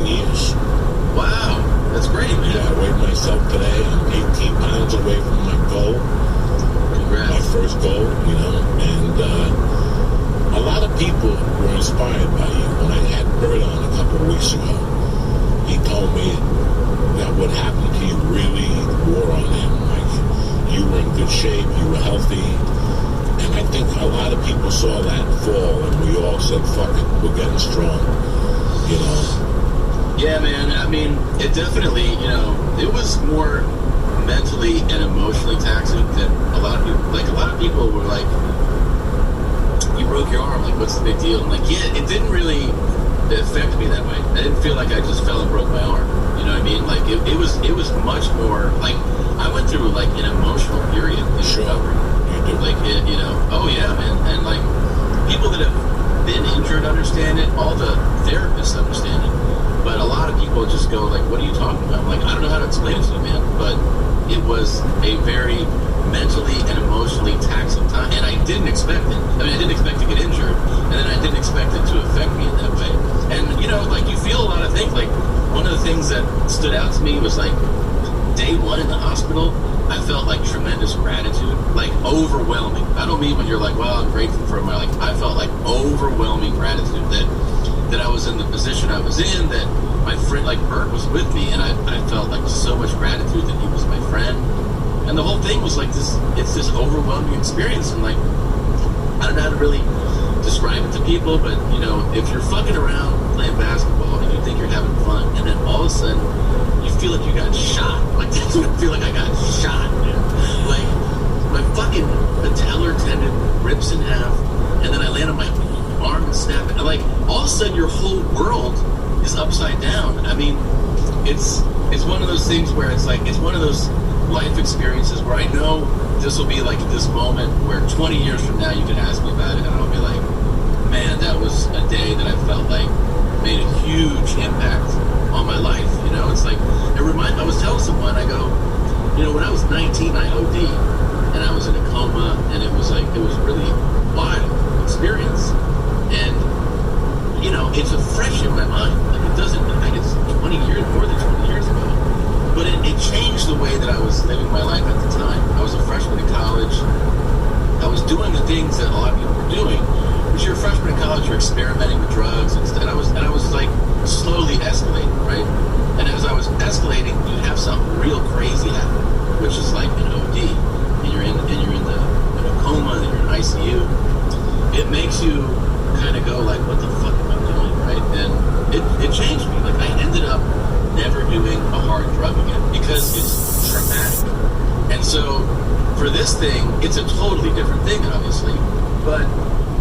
10 years. Wow, that's great, man. Yeah, I weighed myself today. I'm 18 pounds away from my goal. Congrats. My first goal, you know, and a lot of people were inspired by you. When I had Bert on a couple of weeks ago, he told me that what happened to you really wore on him. Like, you were in good shape, you were healthy, and I think a lot of people saw that fall, and we all said, fuck it, we're getting strong, you know. Yeah, man. I mean, it definitely, you know, it was more mentally and emotionally taxing than a lot of people. Like, a lot of people were like, you broke your arm, like, what's the big deal? I'm like, yeah, it didn't really affect me that way. I didn't feel like I just fell and broke my arm. You know what I mean? Like, it was much more, like, I went through, like, an emotional period in recovery. You do. Like, you know, oh, yeah, man. And, like, people that have been injured understand it. All the therapists understand it. But a lot of people just go, like, what are you talking about? I'm like, I don't know how to explain it to you, man. But it was a very mentally and emotionally taxing time. And I didn't expect it. I mean, I didn't expect to get injured. And then I didn't expect it to affect me in that way. And, you know, like, you feel a lot of things. Like, one of the things that stood out to me was, like, day one in the hospital, I felt, like, tremendous gratitude. Like, overwhelming. I don't mean when you're like, well, I'm grateful for my, like, I felt, like, overwhelming gratitude that I was in the position I was in, that my friend, like, Bert was with me, and I felt, like, so much gratitude that he was my friend. And the whole thing was, like, it's this overwhelming experience. And, like, I don't know how to really describe it to people, but, you know, if you're fucking around playing basketball and you think you're having fun, and then all of a sudden you feel like you got shot. Like, that's what I feel like. I got shot, man. Like, my fucking patellar tendon rips in half, and then I land on my arm and snap it. Like, all of a sudden your whole world is upside down. I mean, it's one of those things where it's like, it's one of those life experiences where I know this will be like this moment where 20 years from now you can ask me about it, and I'll be like, man, that was a day that I felt like made a huge impact on my life. You know, it's like, I was telling someone, I go, you know, when I was 19, I OD'd, and I was in a coma, and it was like, it was really wild experience. And, you know, it's fresh in my mind. Like, it doesn't, like, it's 20 years, more than 20 years ago. But it changed the way that I was living my life at the time. I was a freshman in college. I was doing the things that a lot of people were doing. Because you're a freshman in college, you're experimenting with drugs and stuff. And I was like slowly escalating, right? And as I was escalating, you have something real crazy happen, which is like an OD, and you're in a coma, and you're in ICU. It makes you kind of go like, what the fuck am I doing, right? And it changed me. Like, I ended up never doing a hard drug again because it's traumatic. And so for this thing, it's a totally different thing, obviously, but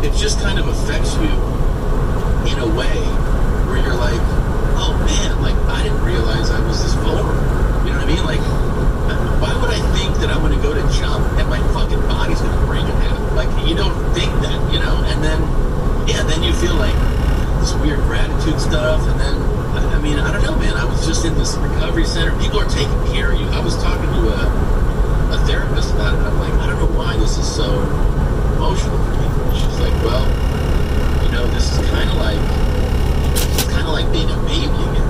it just kind of affects you in a way where you're like, oh man, like, I didn't realize I was this vulnerable. You know what I mean? Like, why would I think that I'm going to go to jump and my fucking body's going to break in half? Like, you don't think that, you know? And then, yeah, then you feel like this weird gratitude stuff, and then, I mean, I don't know, man. I was just in this recovery center. People are taking care of you. I was talking to a therapist about it, and I'm like, I don't know why this is so emotional for me. She's like, well, you know, this is kind of like being a baby again.